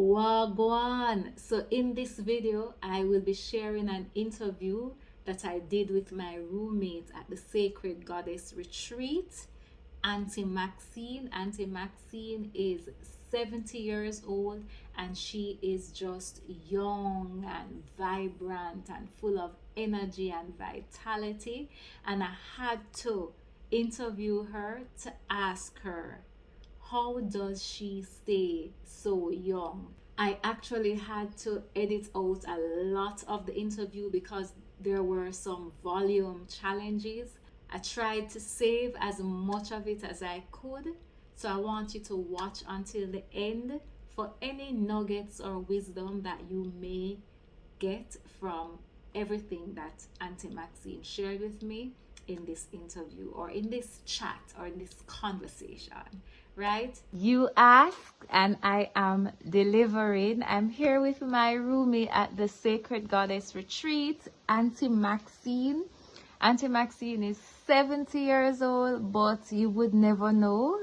Wagwan. So in this video, I will be sharing an interview that I did with my roommate at the Sacred Goddess Retreat, Auntie Maxine. Auntie Maxine is 70 years old and she is just young and vibrant and full of energy and vitality. And I had to interview her to ask her, how does she stay so young? I actually had to edit out a lot of the interview because there were some volume challenges. I tried to save as much of it as I could. So I want you to watch until the end for any nuggets or wisdom that you may get from everything that Auntie Maxine shared with me in this interview or in this chat or in this conversation, right? You asked and I am delivering. I'm here with my roomie at the Sacred Goddess Retreat, Auntie Maxine. Auntie Maxine is 70 years old, but you would never know.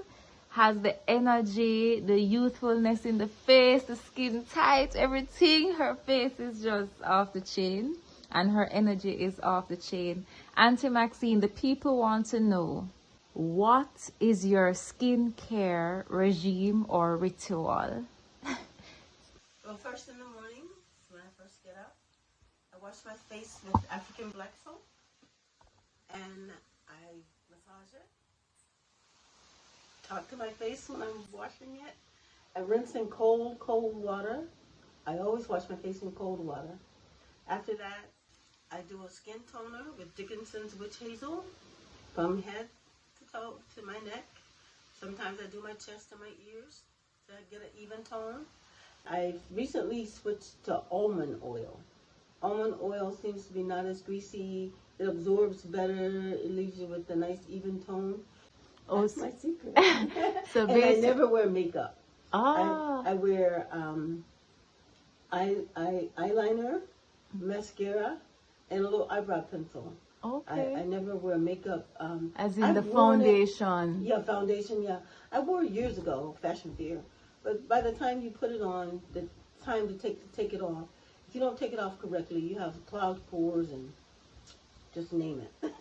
Has the energy, the youthfulness in the face, the skin tight, everything. Her face is just off the chain and her energy is off the chain. Auntie Maxine, the people want to know, what is your skincare regime or ritual? Well, first in the morning, when I first get up, I wash my face with African black soap and I massage it. Talk to my face when I'm washing it. I rinse in cold water. I always wash my face in cold water. After that, I do a skin toner with Dickinson's Witch Hazel from head to toe to my neck. Sometimes I do my chest and my ears to get an even tone. I recently switched to almond oil. Almond oil seems to be not as greasy. It absorbs better. It leaves you with a nice even tone. That's my secret. So and I never wear makeup. Oh. I wear eyeliner, mascara, and a little eyebrow pencil. Okay. I never wear makeup. As in the foundation. Yeah, foundation, yeah. I wore it years ago, fashion fair. But by the time you put it on, the time to take it off, if you don't take it off correctly, you have cloud pores and just name it.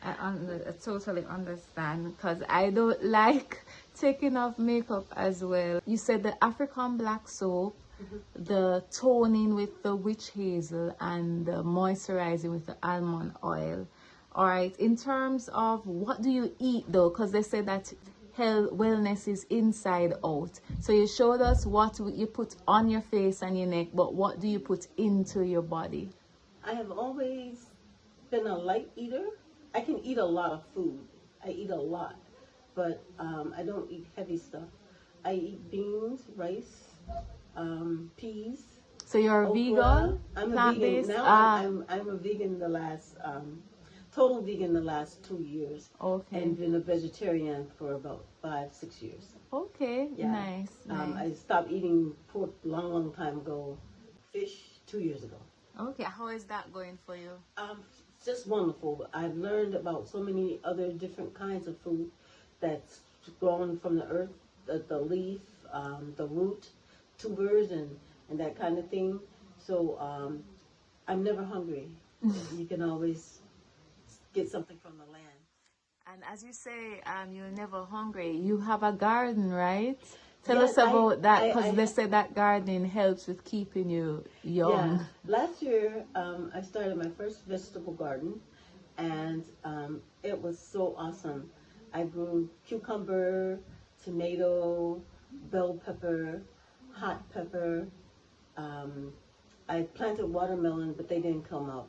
I totally understand because I don't like taking off makeup as well. You said the African black soap, the toning with the witch hazel, and the moisturizing with the almond oil. All right, in terms of what do you eat though, because they say that health wellness is inside out. So you showed us what you put on your face and your neck, but what do you put into your body? I have always been a light eater. I can eat a lot of food. I eat a lot, but I don't eat heavy stuff. I eat beans, rice, peas. So you're a vegan? I'm a plant-based? vegan now. I'm a vegan the last total vegan the last 2 years. Okay. And been a vegetarian for about 5-6 years. Okay. Yeah. Nice. I stopped eating pork long time ago. Fish 2 years ago. Okay. How is that going for you? Just wonderful. I've learned about so many other different kinds of food that's grown from the earth, the leaf, the root, tubers, and that kind of thing. So I'm never hungry. You can always get something from the land. And as you say, you're never hungry. You have a garden, right? Tell yes, us about that, because they say that gardening helps with keeping you young. Yeah. Last year, I started my first vegetable garden, and it was so awesome. I grew cucumber, tomato, bell pepper, hot pepper. I planted watermelon, but they didn't come up.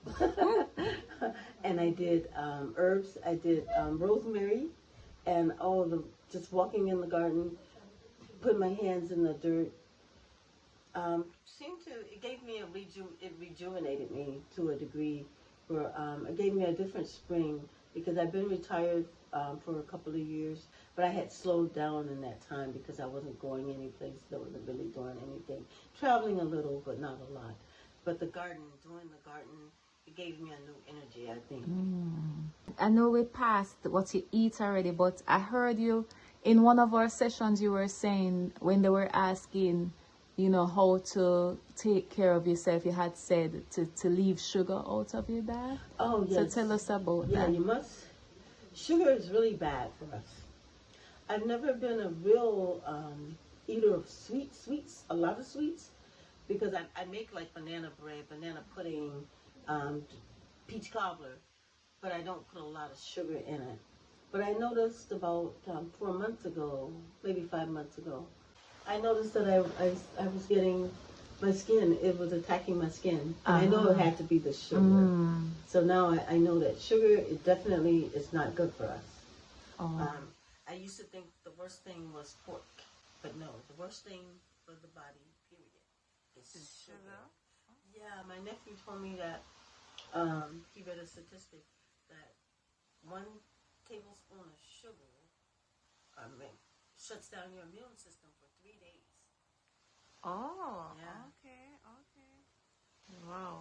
And I did herbs. I did rosemary, and just walking in the garden, put my hands in the dirt. It gave me it rejuvenated me to a degree where it gave me a different spring, because I've been retired for a couple of years, but I had slowed down in that time because I wasn't going any place. I wasn't really doing anything. Traveling a little, but not a lot. But doing the garden, it gave me a new energy, I think. I know we passed what you eat already, but I heard you in one of our sessions, you were saying when they were asking you know, how to take care of yourself. You had said to leave sugar out of your diet. Oh, So yes. tell us about Yeah, that. you must. Sugar is really bad for us. I've never been a real eater of sweets, a lot of sweets, because I make like banana bread, banana pudding, um, peach cobbler, but I don't put a lot of sugar in it. But I noticed about 4 months ago, maybe 5 months ago, I noticed that I was getting my skin, it was attacking my skin. And I know it had to be the sugar. So now I know that sugar, it definitely is not good for us. I used to think the worst thing was pork, but no, the worst thing for the body, period, is sugar. Yeah, my nephew told me that he read a statistic that 1 tablespoon of sugar shuts down your immune system for 3 days. Oh, Yeah. okay. Wow.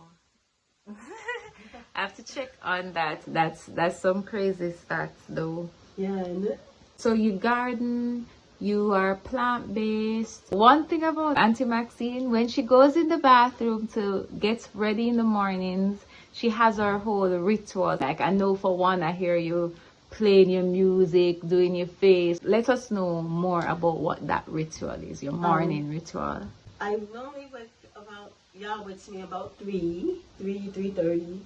I have to check on that. That's some crazy stats though. Yeah, and So you garden, you are plant-based. One thing about Auntie Maxine, when she goes in the bathroom to get ready in the mornings, she has her whole ritual. Like I know for one, I hear you playing your music, doing your face. Let us know more about what that ritual is, your morning ritual. I normally wake about, y'all wakes me about 3:30.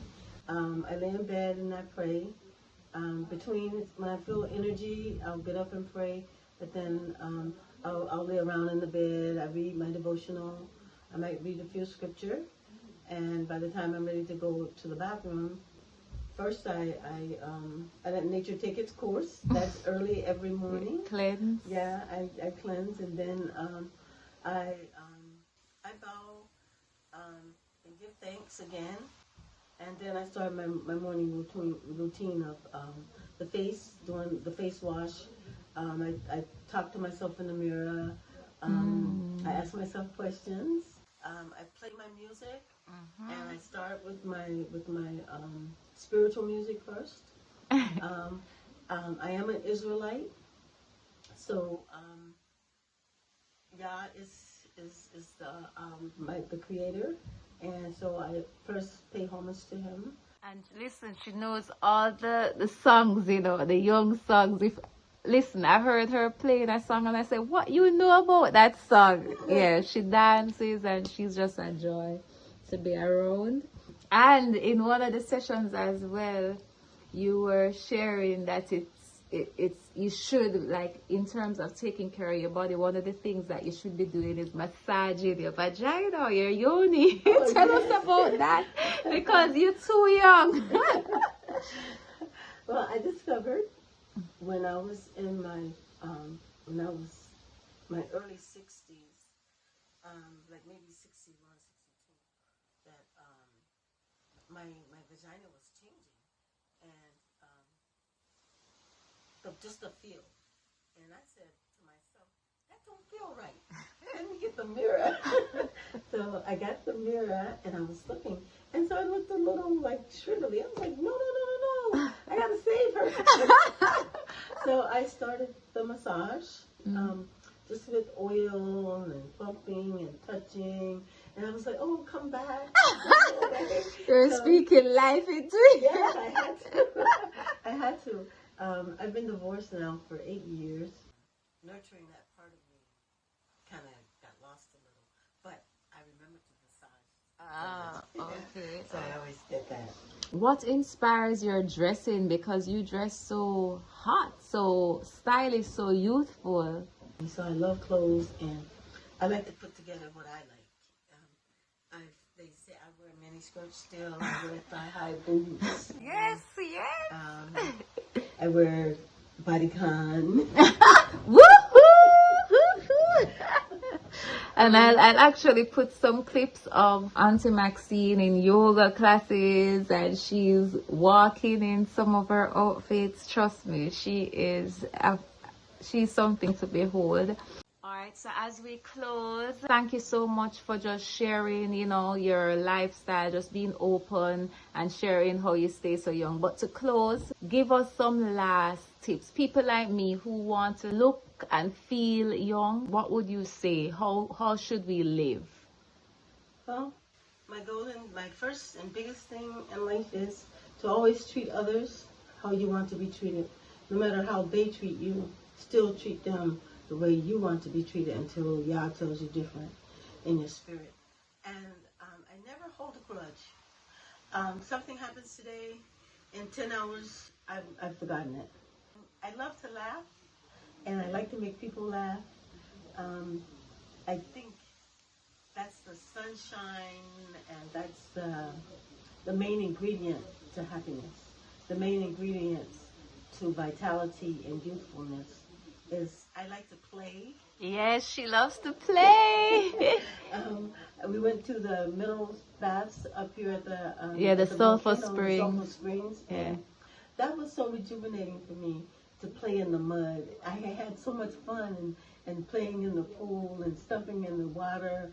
I lay in bed and I pray. Between when I feel energy, I'll get up and pray. But then I'll lay around in the bed. I read my devotional. I might read a few scripture. And by the time I'm ready to go to the bathroom, first I let nature take its course. That's early every morning. Cleanse. Yeah, I cleanse, and then I bow and give thanks again. And then I start my morning routine of doing the face wash. I talk to myself in the mirror. I ask myself questions. I play my music, and I start with my spiritual music first. I am an Israelite, so Yah is the creator, and so I first pay homage to him. And listen, she knows all the songs, you know, the young songs. Listen, I heard her playing a song and I said, what you know about that song? Yeah, she dances and she's just a joy to be around. And in one of the sessions as well, you were sharing that it's you should, like, in terms of taking care of your body, one of the things that you should be doing is massaging your vagina or your yoni. Tell us about that, because you're too young. Well, I discovered when I was in my early 60s, like maybe 61, 62, that my vagina was changing, and just the feel. And I said to myself, that don't feel right. Let me get the mirror. So I got the mirror and I was looking, and so I looked a little like shrivelly. I was like, no, I gotta save her. So I started the massage, just with oil and pumping and touching, and I was like, oh, come back. You're speaking life into it. Yes, I had to. I've been divorced now for 8 years. Nurturing that part of me kind of got lost a little, but I remember to massage. Okay. So I always get that. What inspires your dressing? Because you dress so hot, so stylish, so youthful. So I love clothes, and I like to put together what I like. They say I wear mini skirts still. I wear thigh-high boots. Yes. I wear bodycon. Woohoo! And I'll actually put some clips of Auntie Maxine in yoga classes, and she's walking in some of her outfits. Trust me, she's something to behold. All right, so as we close, thank you so much for just sharing, you know, your lifestyle, just being open and sharing how you stay so young. But to close, give us some last tips. People like me who want to look look and feel young, what would you say? How should we live? Well, my first and biggest thing in life is to always treat others how you want to be treated. No matter how they treat you, still treat them the way you want to be treated until Yah tells you different in your spirit. And I never hold a grudge. Something happens today, in 10 hours, I've forgotten it. I love to laugh, and I like to make people laugh. I think that's the sunshine, and that's the main ingredient to happiness. The main ingredients to vitality and youthfulness is I like to play. Yes, she loves to play. We went to the mineral baths up here at the the Sulphur Springs. Springs. And that was so rejuvenating for me to play in the mud. I had so much fun and playing in the pool and stumping in the water.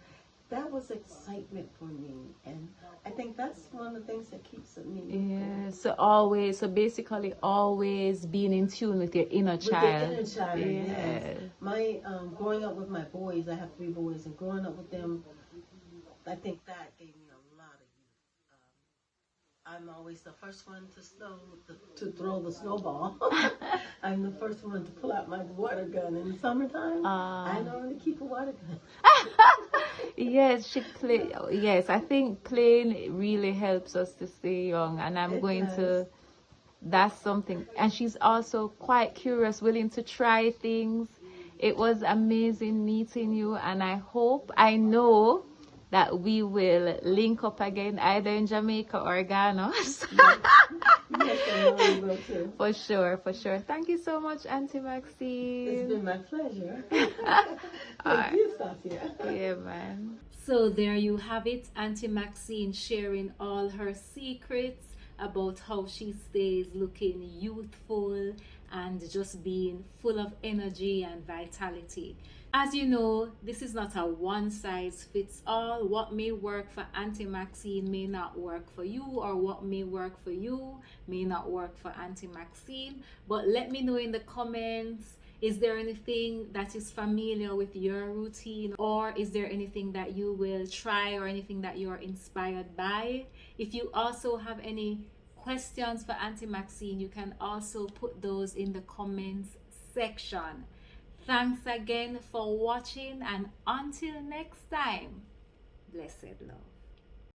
That was excitement for me, and I think that's one of the things that keeps me. Yeah, so basically always being in tune with your inner child. With your inner child, yes. My growing up with my boys, I have 3 boys, and growing up with them, I think that gave me a lot of youth. I'm always the first one to throw the snowball. I'm the first one to pull out my water gun in the summertime. I know how to keep a water gun. Yes, Yes, I think playing really helps us to stay young, and that's something. And she's also quite curious, willing to try things. It was amazing meeting you, and I know that we will link up again either in Jamaica or Ghana. Yes, I will too. For sure. Thank you so much, Auntie Maxine. It's been my pleasure. Thank you, Safia. Yeah, man. So there you have it, Auntie Maxine sharing all her secrets about how she stays looking youthful and just being full of energy and vitality. As you know, this is not a one size fits all. What may work for Auntie Maxine may not work for you, or what may work for you may not work for Auntie Maxine. But let me know in the comments, is there anything that is familiar with your routine, or is there anything that you will try or anything that you're inspired by? If you also have any questions for Auntie Maxine, you can also put those in the comments section. Thanks again for watching, and until next time, blessed love.